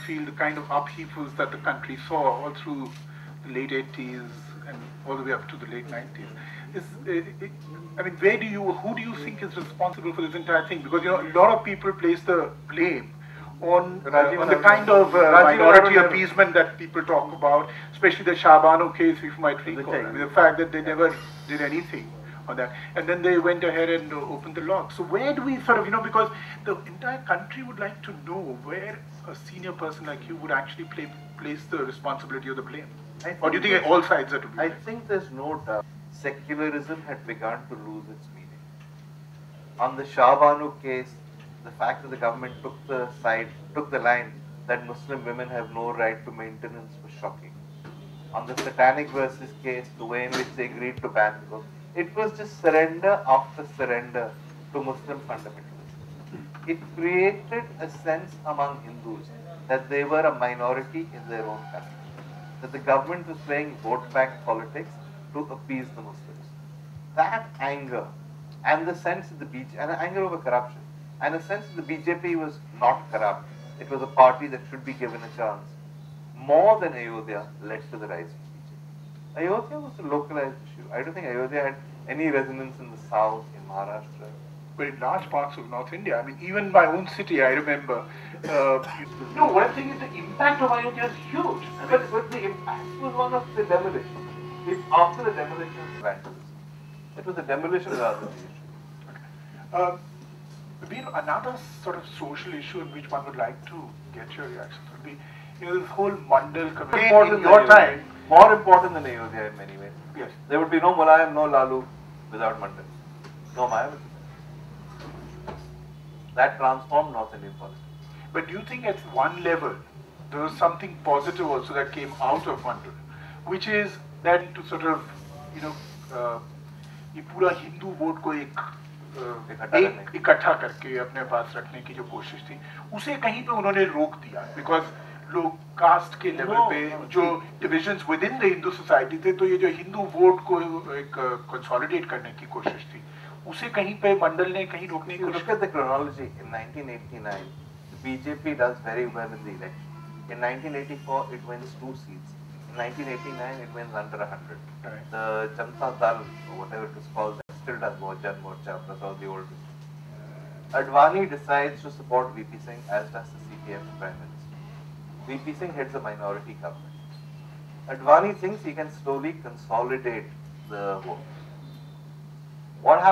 feel the kind of upheavals that the country saw all through the late 80s and all the way up to the late 90s, I mean, who do you think is responsible for this entire thing? Because, a lot of people place the blame on the kind of minority appeasement that people talk about, especially the Shabano case, if you might recall. I mean, the fact that they never did anything on that. And then they went ahead and opened the lock. So where do we sort of, because the entire country would like to know where a senior person like you would actually place the responsibility or the blame? Or do you think all sides are to blame? I think there's no doubt secularism had begun to lose its meaning. On the Shah Banu case, the fact that the government took the line that Muslim women have no right to maintenance was shocking. On the Satanic Verses case, the way in which they agreed to ban the book, it was just surrender after surrender to Muslim fundamentalism. It created a sense among Hindus that they were a minority in their own country, that the government was playing vote bank politics to appease the Muslims. That anger and the sense that anger over corruption, and a sense that the BJP was not corrupt, it was a party that should be given a chance, more than Ayodhya led to the rise of BJP. Ayodhya was a localized issue. I don't think Ayodhya had any resonance in the south, in Maharashtra. But in large parts of North India, I mean, even my own city, I remember. No, what I'm saying is the impact of Ayodhya is huge. But the impact was one of the demolition. It's after the demolition of vandalism. It was the demolition rather than the issue. Another sort of social issue in which one would like to get your reactions would be, this whole Mandal community. In your time, more important than Ayodhya in many ways. Yes. There would be no Mulayam, no Lalu without Mandal. No Mayawati. That transformed North Indian politics. But do you think at one level there was something positive also that came out of Mandal, which is that to sort of, ये पूरा Hindu vote को इकट्ठा करके अपने पास रखने की जो कोशिश थी, उसे कहीं पे उन्होंने रोक दिया, बिकॉज लोग कास्ट के लेवल पे जो divisions with in the Hindu society थे, तो ये जो हिंदू वोट को एक कंसोलिडेट करने की कोशिश थी, उसे कहीं पे मंडल ने कहीं रोकने की कोशिश. Look at the chronology. In 1989, the BJP does very well in the election. In 1984, it wins 2 seats. In 1989, it wins under 100. Right. The Janata Dal, or whatever it was called, still does Jan Morcha, plus all the old. Advani decides to support VP Singh, as does the CPM Prime Minister. VP Singh heads a minority government. Advani thinks he can slowly consolidate the vote. What happens?